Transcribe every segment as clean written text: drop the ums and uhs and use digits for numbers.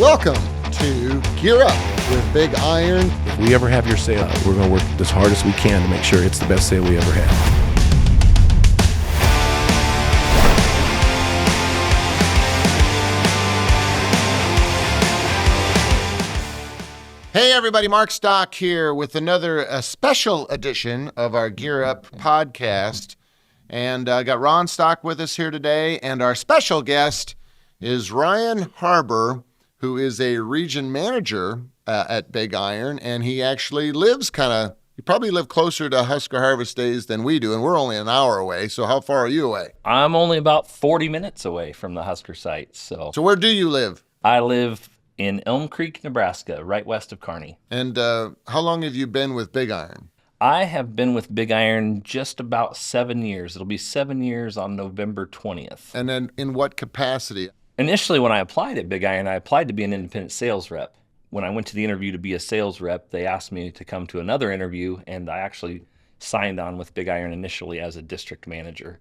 Welcome to Gear Up with Big Iron. If we ever have your sale, we're going to work as hard as we can to make sure it's the best sale we ever had. Hey everybody, Mark Stock here with another special edition of our Gear Up podcast. And I got Ron Stock with us here today, and our special guest is Ryan Harbour, who is a region manager at Big Iron, and he actually lives you probably live closer to Husker Harvest Days than we do, and we're only an hour away. So how far are you away? I'm only about 40 minutes away from the Husker site. So where do you live? I live in Elm Creek, Nebraska, right west of Kearney. And how long have you been with Big Iron? I have been with Big Iron just about 7 years. It'll be 7 years on November 20th. And then in what capacity? Initially, when I applied at Big Iron, I applied to be an independent sales rep. When I went to the interview to be a sales rep, they asked me to come to another interview, and I actually signed on with Big Iron initially as a district manager.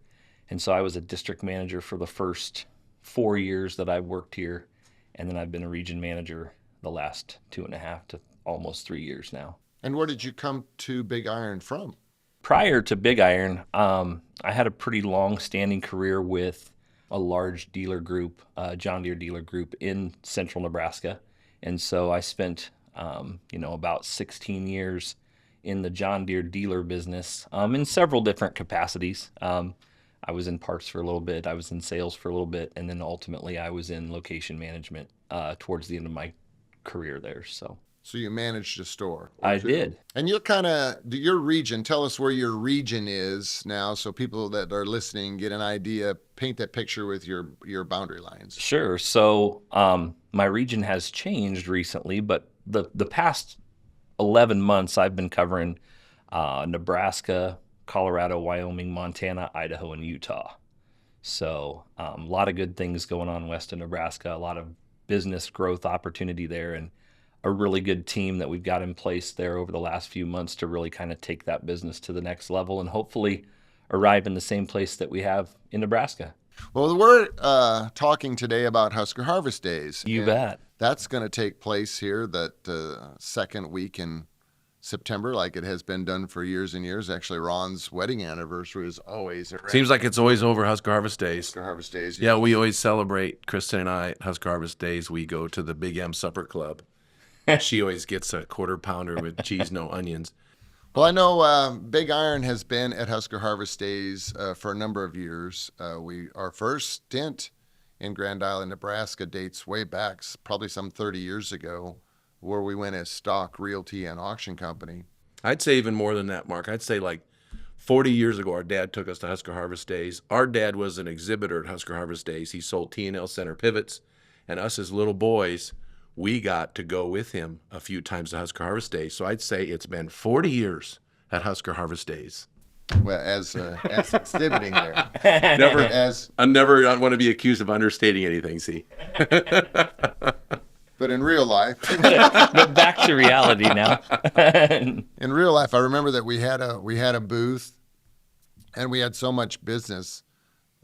And so I was a district manager for the first 4 years that I worked here, and then I've been a region manager the last 2.5 to almost 3 years now. And where did you come to Big Iron from? Prior to Big Iron, I had a pretty long-standing career with a large dealer group, John Deere dealer group in central Nebraska. And so I spent, about 16 years in the John Deere dealer business in several different capacities. I was in parts for a little bit, I was in sales for a little bit, and then ultimately I was in location management towards the end of my career there. So you managed a store? I did. And you're your region, tell us where your region is now so people that are listening get an idea, paint that picture with your boundary lines. Sure. So my region has changed recently, but the past 11 months I've been covering Nebraska, Colorado, Wyoming, Montana, Idaho, and Utah. So a lot of good things going on west of Nebraska, a lot of business growth opportunity there, and a really good team that we've got in place there over the last few months to really kind of take that business to the next level and hopefully arrive in the same place that we have in Nebraska. Well, we're talking today about Husker Harvest Days. You bet. That's going to take place here that second week in September, like it has been done for years and years. Actually, Ron's wedding anniversary is always around. Seems like it's always over Husker Harvest Days. Husker Harvest Days. Yeah, we always celebrate, Kristen and I, Husker Harvest Days. We go to the Big M Supper Club. She always gets a quarter pounder with cheese, no onions. Well, I know Big Iron has been at Husker Harvest Days for a number of years. Our first stint in Grand Island, Nebraska dates way back, probably some 30 years ago, where we went as stock, realty, and auction company. I'd say even more than that, Mark. I'd say like 40 years ago, our dad took us to Husker Harvest Days. Our dad was an exhibitor at Husker Harvest Days. He sold T&L center pivots, and us as little boys, we got to go with him a few times to Husker Harvest Days. So I'd say it's been 40 years at Husker Harvest Days. Well, as exhibiting there. I never want to be accused of understating anything, see. But in real life. But back to reality now. In real life, I remember that we had a booth, and we had so much business.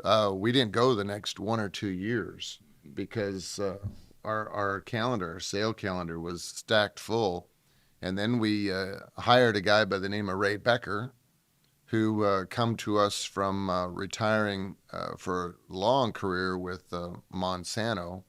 We didn't go the next 1 or 2 years because our calendar, our sale calendar, was stacked full. And then we hired a guy by the name of Ray Becker, who come to us from retiring for a long career with Monsanto.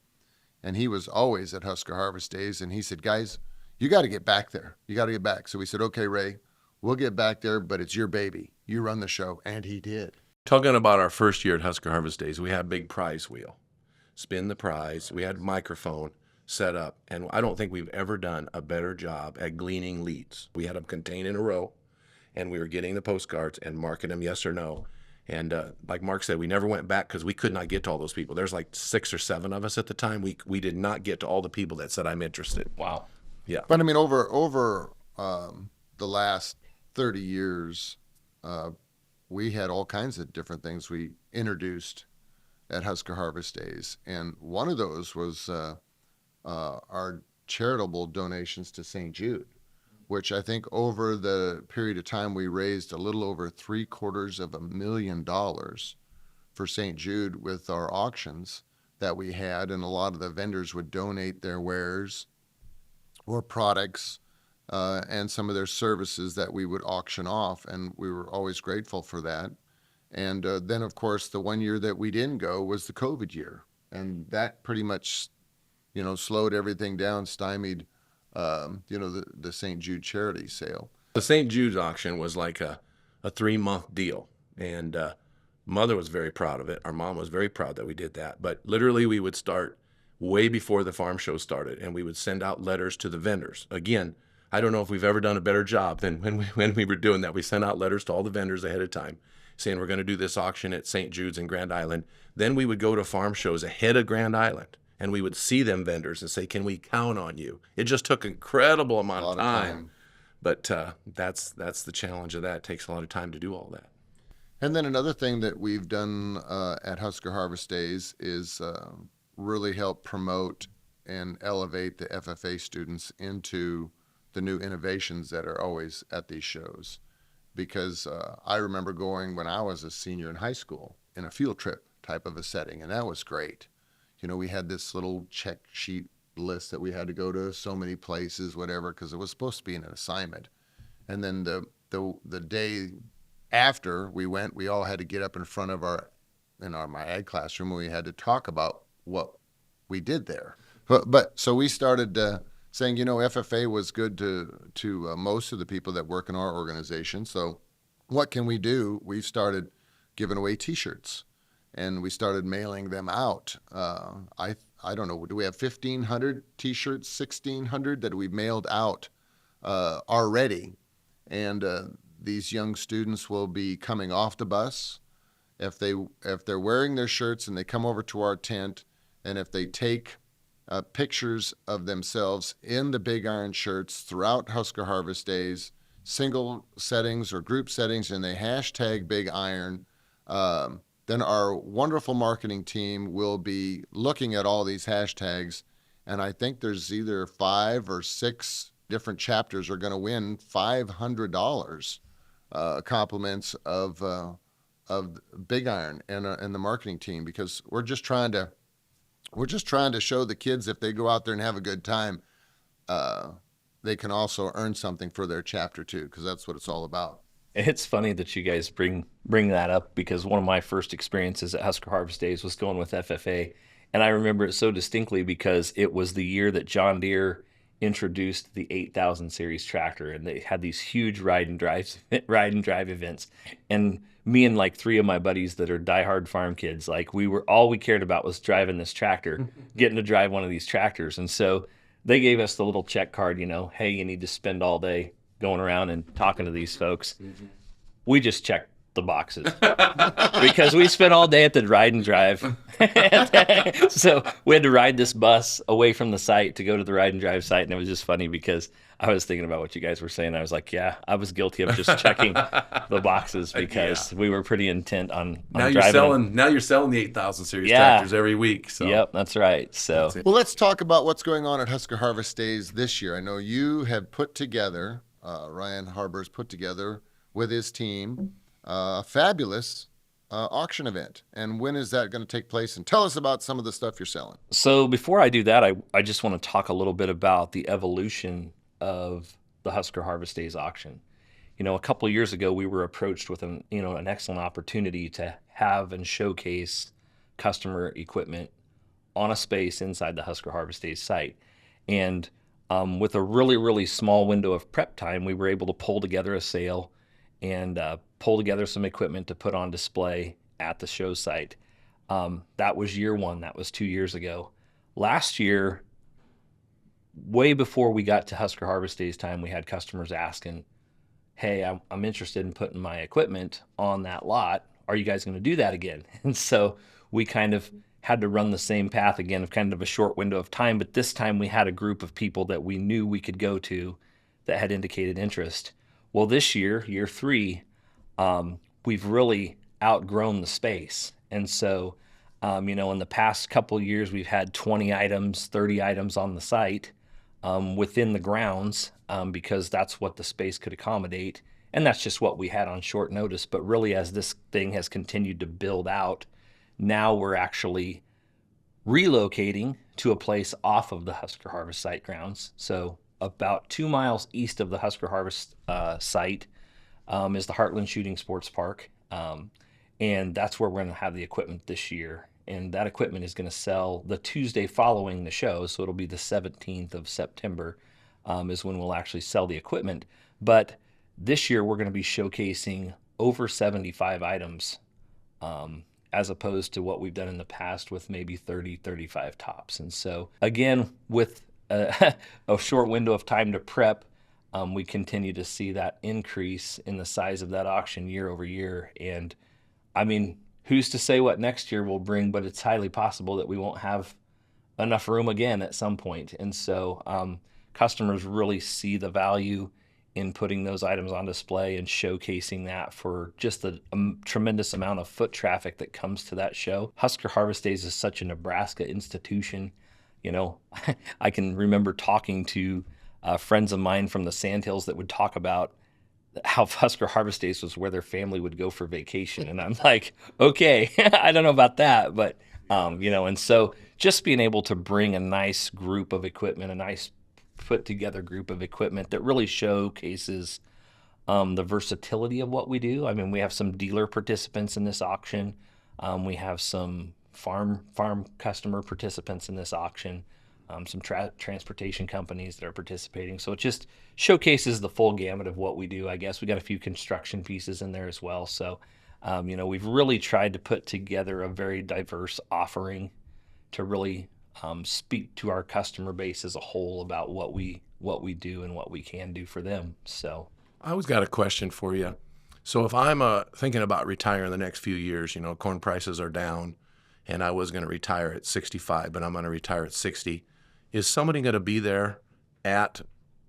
And he was always at Husker Harvest Days. And he said, guys, you got to get back there. You got to get back. So we said, okay, Ray, we'll get back there, but it's your baby. You run the show. And he did. Talking about our first year at Husker Harvest Days, we had a big prize wheel. Spin the prize. We had a microphone set up. And I don't think we've ever done a better job at gleaning leads. We had them contained in a row, and we were getting the postcards and marking them yes or no. And like Mark said, we never went back because we could not get to all those people. There's like 6 or 7 of us at the time. We did not get to all the people that said, I'm interested. Wow. Yeah. But I mean, over the last 30 years, we had all kinds of different things we introduced at Husker Harvest Days. And one of those was our charitable donations to St. Jude, which I think over the period of time we raised a little over $750,000 for St. Jude with our auctions that we had, and a lot of the vendors would donate their wares or products and some of their services that we would auction off, and we were always grateful for that. And then, of course, the one year that we didn't go was the COVID year, and that pretty much, slowed everything down, stymied, the St. Jude charity sale. The St. Jude's auction was like a 3-month deal, and Mother was very proud of it. Our mom was very proud that we did that. But literally, we would start way before the farm show started, and we would send out letters to the vendors. Again, I don't know if we've ever done a better job than when we were doing that. We sent out letters to all the vendors ahead of time saying we're going to do this auction at St. Jude's in Grand Island. Then we would go to farm shows ahead of Grand Island, and we would see them vendors and say, can we count on you? It just took an incredible amount of time. But that's the challenge of that. It takes a lot of time to do all that. And then another thing that we've done at Husker Harvest Days is really help promote and elevate the FFA students into the new innovations that are always at these shows. Because I remember going when I was a senior in high school in a field trip type of a setting, and that was great. We had this little check sheet list that we had to go to so many places, whatever, because it was supposed to be an assignment. And then the day after we went, we all had to get up in front of my ag classroom, and we had to talk about what we did there. But so we started saying, FFA was good to most of the people that work in our organization. So what can we do? We started giving away T-shirts, and we started mailing them out. I don't know, do we have 1,500 T-shirts, 1,600 that we've mailed out already? And these young students will be coming off the bus. If they're wearing their shirts and they come over to our tent, and if they take pictures of themselves in the Big Iron shirts throughout Husker Harvest Days, single settings or group settings, and they hashtag Big Iron, then our wonderful marketing team will be looking at all these hashtags, and I think there's either 5 or 6 different chapters are going to win $500 compliments of Big Iron and the marketing team, because we're just trying to show the kids, if they go out there and have a good time, they can also earn something for their chapter too, because that's what it's all about. It's funny that you guys bring that up, because one of my first experiences at Husker Harvest Days was going with FFA, and I remember it so distinctly because it was the year that John Deere introduced the 8000 series tractor, and they had these huge ride and drive events. And me and like 3 of my buddies that are diehard farm kids, like all we cared about was driving this tractor, getting to drive one of these tractors. And so they gave us the little check card, hey, you need to spend all day going around and talking to these folks. Mm-hmm. We just checked the boxes because we spent all day at the ride and drive. So we had to ride this bus away from the site to go to the ride and drive site. And it was just funny because I was thinking about what you guys were saying. I was like, yeah, I was guilty of just checking the boxes because we were pretty intent on driving. Now you're selling the 8000 series tractors every week. So. Yep, that's right. So, well, let's talk about what's going on at Husker Harvest Days this year. I know you have put together, Ryan Harbor's put together with his team, a fabulous auction event. And when is that going to take place? And tell us about some of the stuff you're selling. So before I do that, I just want to talk a little bit about the evolution of the Husker Harvest Days auction. A couple of years ago, we were approached with an excellent opportunity to have and showcase customer equipment on a space inside the Husker Harvest Days site. And with a really, really small window of prep time, we were able to pull together a sale and pull together some equipment to put on display at the show site. That was year one. That was 2 years ago. Last year, way before we got to Husker Harvest Days time, we had customers asking, hey, I'm interested in putting my equipment on that lot. Are you guys going to do that again? And so we kind of had to run the same path again of kind of a short window of time, but this time we had a group of people that we knew we could go to that had indicated interest. Well, this year, year 3, we've really outgrown the space. And so, in the past couple years, we've had 20 items, 30 items on the site within the grounds because that's what the space could accommodate. And that's just what we had on short notice. But really, as this thing has continued to build out, now we're actually relocating to a place off of the Husker Harvest site grounds. So about 2 miles east of the Husker Harvest site is the Heartland Shooting Sports Park. And that's where we're going to have the equipment this year. And that equipment is going to sell the Tuesday following the show. So it'll be the 17th of September is when we'll actually sell the equipment. But this year we're going to be showcasing over 75 items as opposed to what we've done in the past with maybe 30, 35 tops. And so, again, with a short window of time to prep, we continue to see that increase in the size of that auction year over year. And I mean, who's to say what next year will bring, but it's highly possible that we won't have enough room again at some point. And so customers really see the value in putting those items on display and showcasing that for just the tremendous amount of foot traffic that comes to that show. Husker Harvest Days is such a Nebraska institution. You know, I can remember talking to friends of mine from the Sandhills that would talk about how Husker Harvest Days was where their family would go for vacation. And I'm like, okay, I don't know about that, but, and so just being able to bring a nice group of equipment, a nice put together group of equipment that really showcases the versatility of what we do. I mean, we have some dealer participants in this auction. We have some farm customer participants in this auction, some transportation companies that are participating. So it just showcases the full gamut of what we do. I guess we got a few construction pieces in there as well. So, we've really tried to put together a very diverse offering to really speak to our customer base as a whole about what we do and what we can do for them. So I always got a question for you. So if I'm thinking about retiring the next few years, corn prices are down, and I was going to retire at 65, but I'm going to retire at 60. Is somebody going to be there at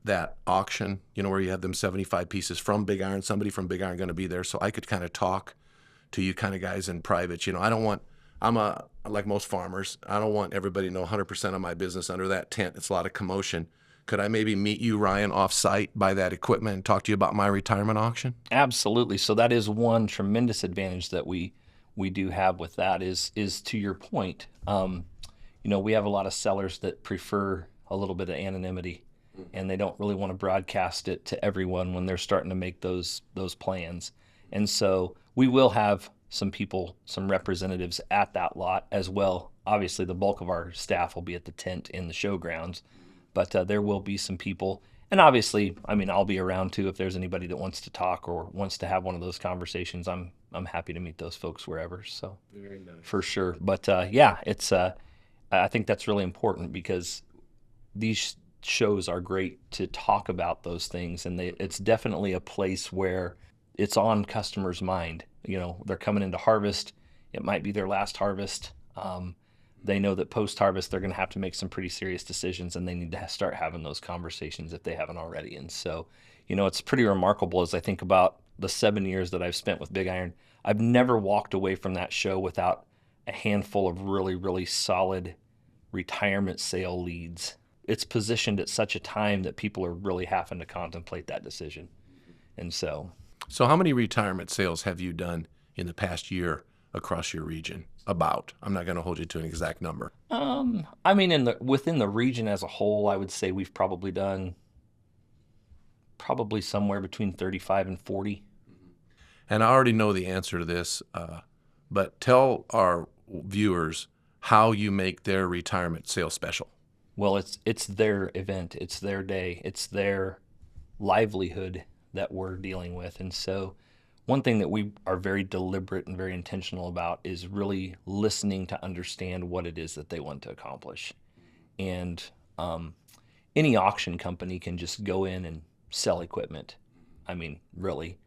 that auction, where you have them 75 pieces from Big Iron, somebody from Big Iron going to be there so I could kind of talk to you kind of guys in private? Like most farmers, I don't want everybody to know 100% of my business under that tent. It's a lot of commotion. Could I maybe meet you, Ryan, off-site, buy that equipment, and talk to you about my retirement auction? Absolutely. So that is one tremendous advantage that we do have with that is to your point. We have a lot of sellers that prefer a little bit of anonymity, and they don't really want to broadcast it to everyone when they're starting to make those plans. And so we will have some people, some representatives at that lot as well. Obviously, the bulk of our staff will be at the tent in the showgrounds, but there will be some people. And obviously, I'll be around too if there's anybody that wants to talk or wants to have one of those conversations. I'm happy to meet those folks wherever. So very nice. For sure. But it's I think that's really important because these shows are great to talk about those things, and it's definitely a place where it's on customers' mind. They're coming into harvest. It might be their last harvest. They know that post-harvest, they're going to have to make some pretty serious decisions, and they need to start having those conversations if they haven't already. And so, it's pretty remarkable as I think about the 7 years that I've spent with Big Iron. I've never walked away from that show without a handful of really, really solid retirement sale leads. It's positioned at such a time that people are really having to contemplate that decision. And so how many retirement sales have you done in the past year across your region? I'm not going to hold you to an exact number. Within the region as a whole, I would say we've probably done somewhere between 35 and 40. And I already know the answer to this, but tell our viewers how you make their retirement sale special. Well, it's their event, it's their day, it's their livelihood that we're dealing with. And so one thing that we are very deliberate and very intentional about is really listening to understand what it is that they want to accomplish. And any auction company can just go in and sell equipment. Really.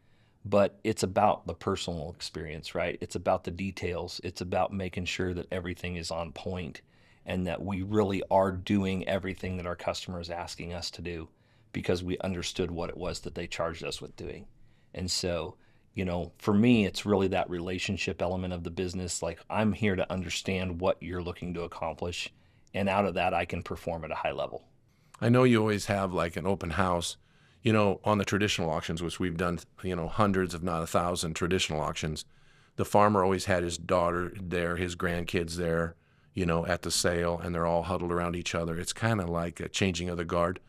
But it's about the personal experience, right? It's about the details. It's about making sure that everything is on point and that we really are doing everything that our customer is asking us to do because we understood what it was that they charged us with doing. And so, for me, it's really that relationship element of the business. Like, I'm here to understand what you're looking to accomplish, and out of that, I can perform at a high level. I know you always have like an open house, on the traditional auctions, which we've done, hundreds, if not 1,000 traditional auctions. The farmer always had his daughter there, his grandkids there, at the sale, and they're all huddled around each other. It's kind of like a changing of the guard.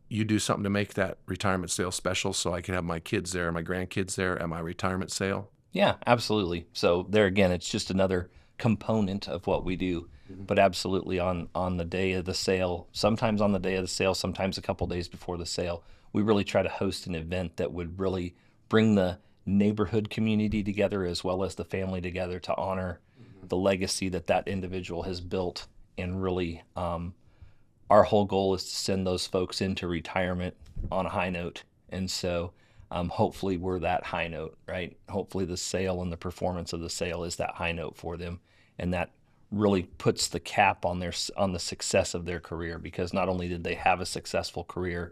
You do something to make that retirement sale special, so I can have my kids there, my grandkids there at my retirement sale. Yeah, absolutely. So there again, it's just another component of what we do. But absolutely on the day of the sale, sometimes on the day of the sale, sometimes a couple days before the sale, we really try to host an event that would really bring the neighborhood community together as well as the family together to honor the legacy that that individual has built. And really, our whole goal is to send those folks into retirement on a high note. And so hopefully we're that high note, right? Hopefully the sale and the performance of the sale is that high note for them. And that really puts the cap on the success of their career, because not only did they have a successful career,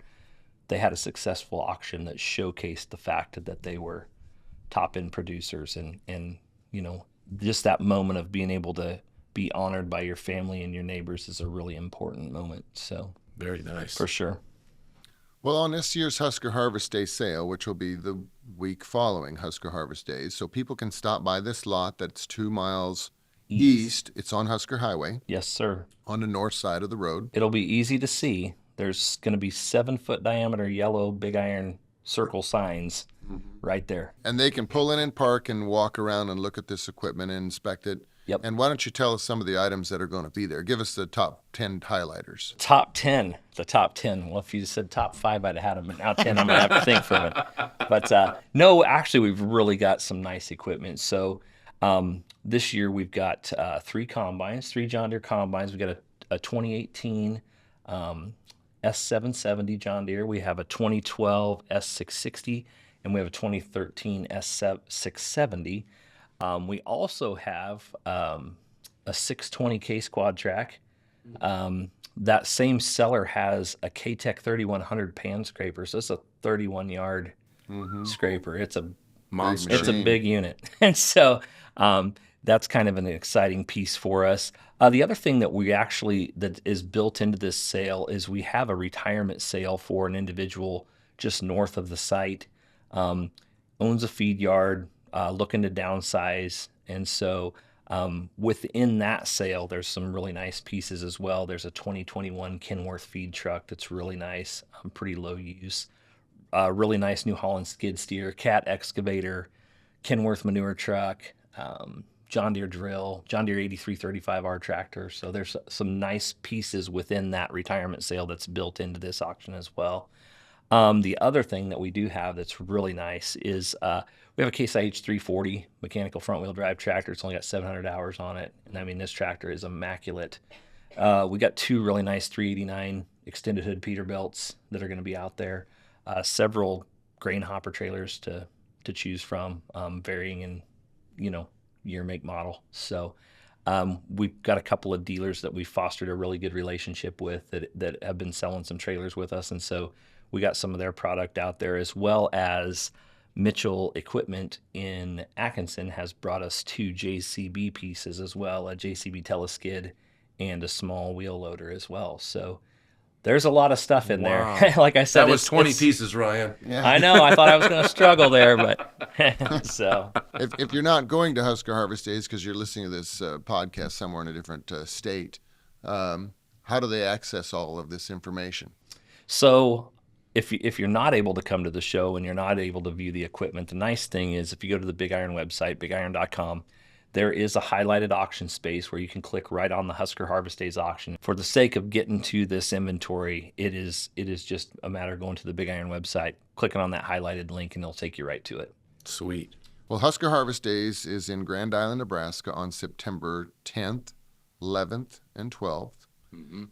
they had a successful auction that showcased the fact that they were top end producers. And just that moment of being able to be honored by your family and your neighbors is a really important moment. So Very nice. for sure. Well, on this year's Husker Harvest Day sale, which will be the week following Husker Harvest Days, so people can stop by this lot that's 2 miles east. It's on Husker Highway Yes, sir. on the north side of the road. It'll be easy to see. There's going to be 7-foot diameter yellow big iron circle signs right there. And they can pull in and park and walk around and look at this equipment and inspect it. Yep. And why don't you tell us some of the items that are going to be there? Give us the top 10 highlighters. Top 10. The top 10. Well, if you said top 5, I'd have had them. But now 10, I'm going to have to think for a minute. But no, actually, we've really got some nice equipment. So this year we've got 3 combines, 3 John Deere combines. We've got a 2018 S770 John Deere. We have a 2012 S660, and we have a 2013 S670. We also have a 620K Squad Track. That same seller has a K-Tech 3100 pan scraper, so it's a 31-yard scraper. It's a Monster. It's a big unit, and so that's kind of an exciting piece for us. The other thing that is built into this sale is we have a retirement sale for an individual just north of the site, owns a feed yard, looking to downsize. And so within that sale, there's some really nice pieces as well. There's a 2021 Kenworth feed truck that's really nice, pretty low use. Really nice New Holland skid steer, Cat excavator, Kenworth manure truck, John Deere drill, John Deere 8335R tractor. So there's some nice pieces within that retirement sale that's built into this auction as well. The other thing that we do have that's really nice is we have a Case IH 340 mechanical front wheel drive tractor. It's only got 700 hours on it. And I mean, this tractor is immaculate. We got 2 really nice 389 extended hood Peterbilts that are going to be out there. Several grain hopper trailers to choose from, varying in, year, make, model. So we've got a couple of dealers that we've fostered a really good relationship with that have been selling some trailers with us. And so we got some of their product out there, as well as Mitchell Equipment in Atkinson has brought us 2 JCB pieces as well, a JCB teleskid and a small wheel loader as well. So there's a lot of stuff in there. Like I said, that was 20 pieces, Ryan. Yeah. I know. I thought I was going to struggle there, but so. If you're not going to Husker Harvest Days because you're listening to this podcast somewhere in a different state, how do they access all of this information? So if you're not able to come to the show and you're not able to view the equipment, the nice thing is if you go to the Big Iron website, bigiron.com, there is a highlighted auction space where you can click right on the Husker Harvest Days auction. For the sake of getting to this inventory, it is just a matter of going to the Big Iron website, clicking on that highlighted link, and it'll take you right to it. Sweet. Well, Husker Harvest Days is in Grand Island, Nebraska on September 10th, 11th, and 12th.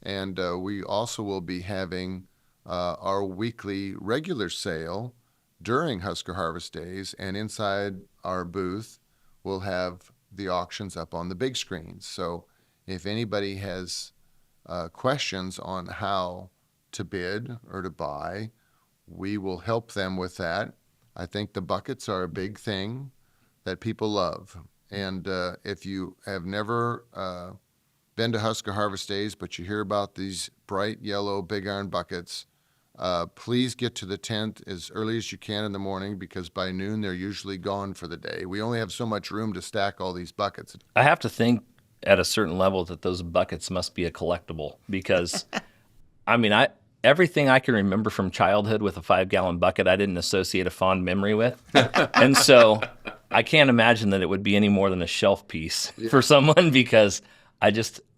And we also will be having our weekly regular sale during Husker Harvest Days, and inside our booth, we'll have the auctions up on the big screens. So if anybody has questions on how to bid or to buy, we will help them with that. I think the buckets are a big thing that people love. And if you have never been to Husker Harvest Days, but you hear about these bright yellow big iron buckets, please get to the tent as early as you can in the morning, because by noon they're usually gone for the day. We only have so much room to stack all these buckets. I have to think at a certain level that those buckets must be a collectible because I mean, everything I can remember from childhood with a 5-gallon bucket, I didn't associate a fond memory with. And so I can't imagine that it would be any more than a shelf piece for someone because I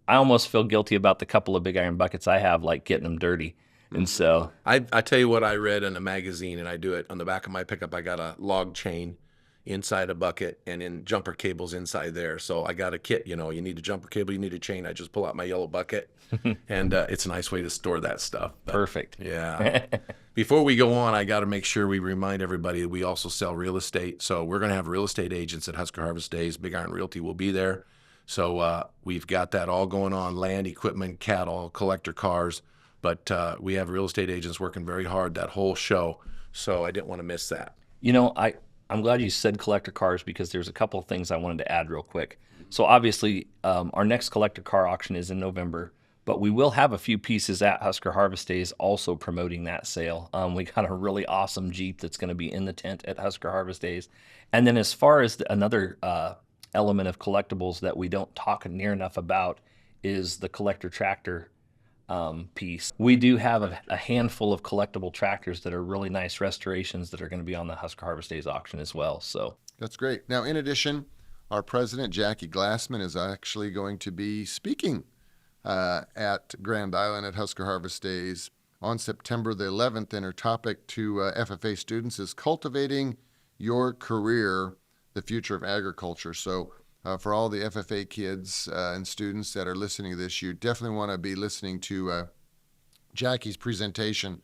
almost feel guilty about the couple of big iron buckets I have, like getting them dirty. And so I tell you what I read in a magazine, and I do it on the back of my pickup. I got a log chain inside a bucket and in jumper cables inside there. So I got a kit, you need a jumper cable, you need a chain. I just pull out my yellow bucket, and it's a nice way to store that stuff. But, perfect. yeah. Before we go on, I got to make sure we remind everybody that we also sell real estate. So we're going to have real estate agents at Husker Harvest Days. Big Iron Realty will be there. So we've got that all going on: land, equipment, cattle, collector cars. But we have real estate agents working very hard that whole show. So I didn't want to miss that. I'm glad you said collector cars because there's a couple of things I wanted to add real quick. So obviously, our next collector car auction is in November, but we will have a few pieces at Husker Harvest Days also promoting that sale. We got a really awesome Jeep that's going to be in the tent at Husker Harvest Days. And then as far as another element of collectibles that we don't talk near enough about is the collector tractor piece. We do have a handful of collectible tractors that are really nice restorations that are going to be on the Husker Harvest Days auction as well. So That's great. Now, in addition, our president, Jackie Glassman, is actually going to be speaking at Grand Island at Husker Harvest Days on September the 11th, and her topic to FFA students is Cultivating Your Career, the Future of Agriculture. So for all the FFA kids and students that are listening to this, you definitely want to be listening to Jackie's presentation.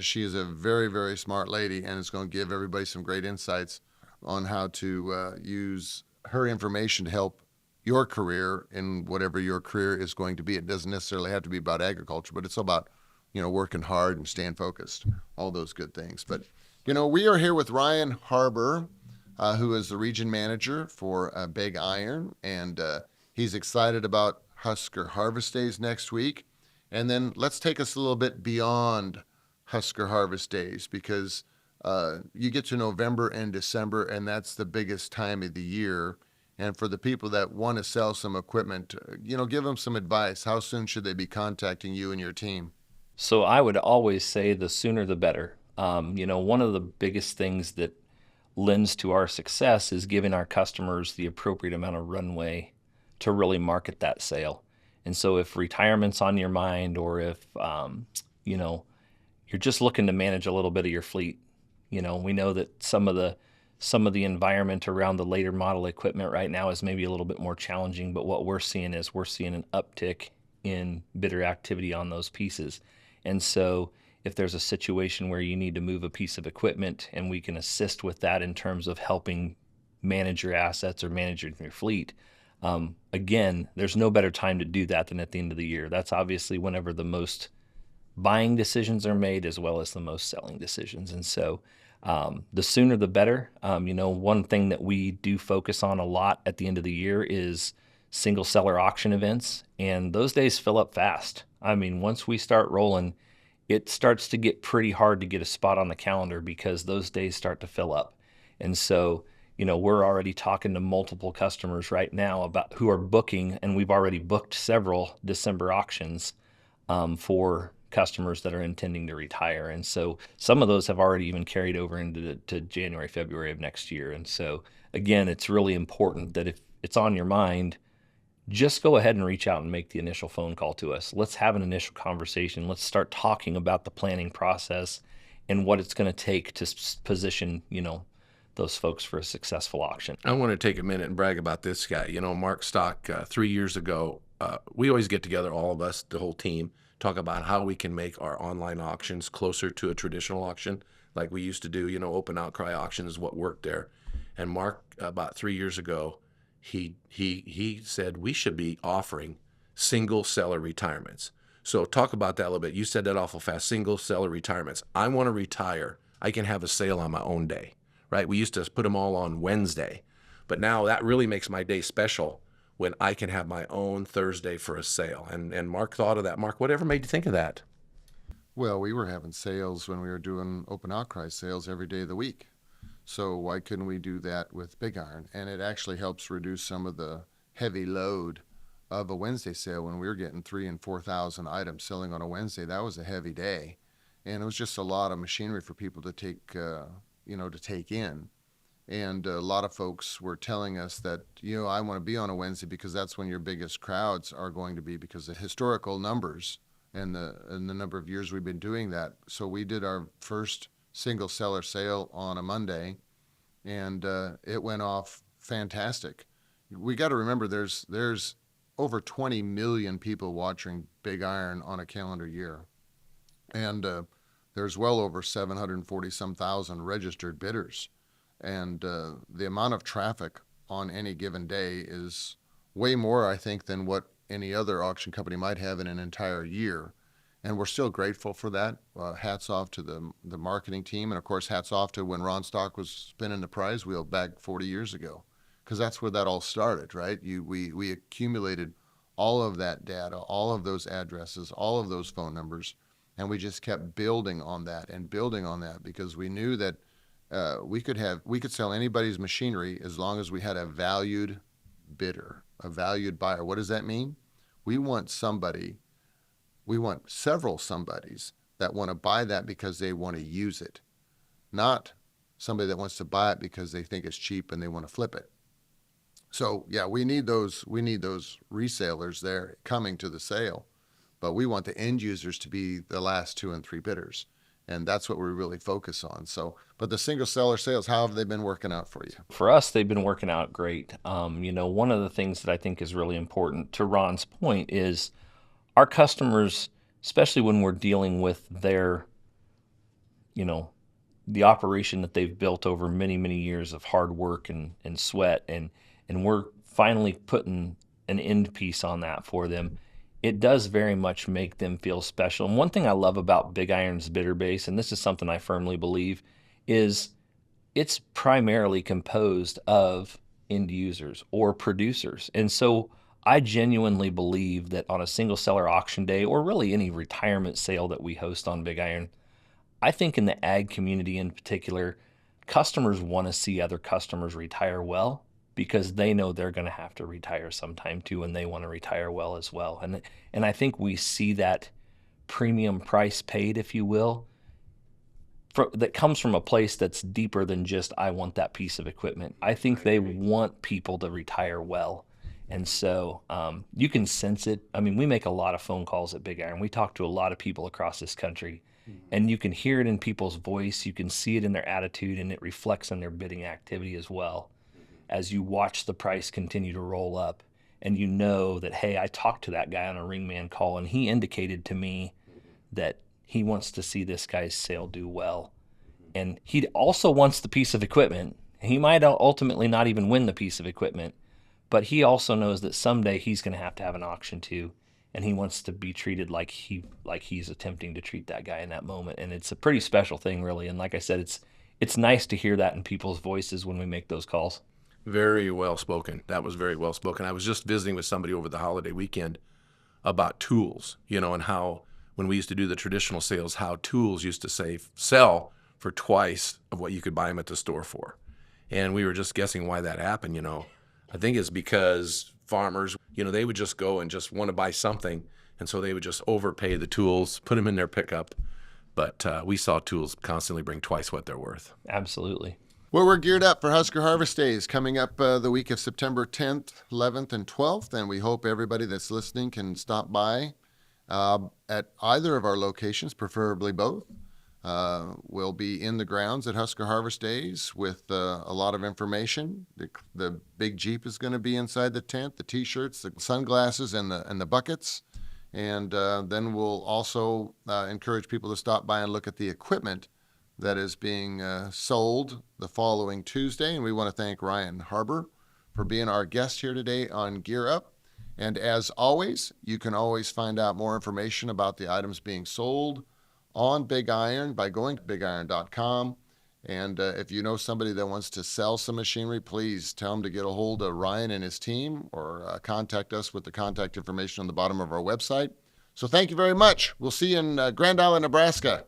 She is a very, very smart lady, and is going to give everybody some great insights on how to use her information to help your career in whatever your career is going to be. It doesn't necessarily have to be about agriculture, but it's about, working hard and staying focused, all those good things. But, we are here with Ryan Harbour, who is the region manager for Big Iron, and he's excited about Husker Harvest Days next week. And then let's take us a little bit beyond Husker Harvest Days, because you get to November and December, and that's the biggest time of the year. And for the people that want to sell some equipment, give them some advice. How soon should they be contacting you and your team? So I would always say the sooner the better. One of the biggest things that lends to our success is giving our customers the appropriate amount of runway to really market that sale. And so if retirement's on your mind, or if, you're just looking to manage a little bit of your fleet, we know that some of the environment around the later model equipment right now is maybe a little bit more challenging, but what we're seeing an uptick in bidder activity on those pieces. And so if there's a situation where you need to move a piece of equipment and we can assist with that in terms of helping manage your assets or manage your fleet, again, there's no better time to do that than at the end of the year. That's obviously whenever the most buying decisions are made as well as the most selling decisions. And so the sooner the better. One thing that we do focus on a lot at the end of the year is single seller auction events, and those days fill up fast. I mean, once we start rolling, it starts to get pretty hard to get a spot on the calendar because those days start to fill up. And so, we're already talking to multiple customers right now about who are booking, and we've already booked several December auctions for customers that are intending to retire. And so some of those have already even carried over into January, February of next year. And so again, it's really important that if it's on your mind, just go ahead and reach out and make the initial phone call to us. Let's have an initial conversation. Let's start talking about the planning process and what it's going to take to position, those folks for a successful auction. I want to take a minute and brag about this guy. Mark Stock, 3 years ago, we always get together, all of us, the whole team, talk about how we can make our online auctions closer to a traditional auction like we used to do. Open outcry auction is what worked there. And Mark, about 3 years ago, he said we should be offering single seller retirements. So talk about that a little bit. You said that awful fast, single seller retirements. I want to retire. I can have a sale on my own day, right? We used to put them all on Wednesday, but now that really makes my day special when I can have my own Thursday for a sale. And Mark thought of that. Mark, whatever made you think of that? Well, we were having sales when we were doing open outcry sales every day of the week. So why couldn't we do that with Big Iron? And it actually helps reduce some of the heavy load of a Wednesday sale when we were getting 3,000 and 4,000 items selling on a Wednesday. That was a heavy day, and it was just a lot of machinery for people to take, to take in. And a lot of folks were telling us that, I want to be on a Wednesday because that's when your biggest crowds are going to be, because of historical numbers and the number of years we've been doing that. So we did our first single seller sale on a Monday, and it went off fantastic. We got to remember there's over 20 million people watching Big Iron on a calendar year, and there's well over 740 some thousand registered bidders. And the amount of traffic on any given day is way more, I think, than what any other auction company might have in an entire year. And we're still grateful for that. Hats off to the marketing team. And, of course, hats off to when Ron Stock was spinning the prize wheel back 40 years ago, because that's where that all started, right? We accumulated all of that data, all of those addresses, all of those phone numbers, and we just kept building on that and building on that, because we knew that we could sell anybody's machinery as long as we had a valued bidder, a valued buyer. What does that mean? We want several somebodies that want to buy that because they want to use it, not somebody that wants to buy it because they think it's cheap and they want to flip it. So yeah, we need those resellers there coming to the sale, but we want the end users to be the last 2 and 3 bidders. And that's what we really focus on. So, but the single seller sales, how have they been working out for you? For us, they've been working out great. One of the things that I think is really important, to Ron's point, is our customers, especially when we're dealing with their, the operation that they've built over many, many years of hard work and sweat, and we're finally putting an end piece on that for them. It does very much make them feel special. And one thing I love about Big Iron's bidder base, and this is something I firmly believe, is it's primarily composed of end users or producers. And so I genuinely believe that on a single seller auction day, or really any retirement sale that we host on Big Iron, I think in the ag community in particular, customers want to see other customers retire well, because they know they're going to have to retire sometime too, and they want to retire well as well. And I think we see that premium price paid, if you will, that comes from a place that's deeper than just, I want that piece of equipment. I think they want people to retire well. And so you can sense it. I mean, we make a lot of phone calls at Big Iron. We talk to a lot of people across this country, and you can hear it in people's voice. You can see it in their attitude, and it reflects on their bidding activity as well, as you watch the price continue to roll up, and you know that, hey, I talked to that guy on a Ringman call, and he indicated to me that he wants to see this guy's sale do well. And he also wants the piece of equipment. He might ultimately not even win the piece of equipment, but he also knows that someday he's going to have an auction too, and he wants to be treated like he's attempting to treat that guy in that moment. And it's a pretty special thing, really. And like I said, it's nice to hear that in people's voices when we make those calls. Very well spoken. That was very well spoken. I was just visiting with somebody over the holiday weekend about tools, and how when we used to do the traditional sales, how tools used to sell for twice of what you could buy them at the store for. And we were just guessing why that happened, I think it's because farmers, they would just go and just want to buy something, and so they would just overpay the tools, put them in their pickup. But we saw tools constantly bring twice what they're worth. Absolutely. Well, we're geared up for Husker Harvest Days coming up the week of September 10th, 11th, and 12th, and we hope everybody that's listening can stop by at either of our locations, preferably both. We'll be in the grounds at Husker Harvest Days with a lot of information. The big Jeep is going to be inside the tent, the T-shirts, the sunglasses, and the buckets. And then we'll also encourage people to stop by and look at the equipment that is being sold the following Tuesday. And we want to thank Ryan Harbour for being our guest here today on Gear Up. And as always, you can always find out more information about the items being sold on Big Iron by going to bigiron.com. And if you know somebody that wants to sell some machinery, please tell them to get a hold of Ryan and his team, or contact us with the contact information on the bottom of our website. So thank you very much. We'll see you in Grand Island, Nebraska.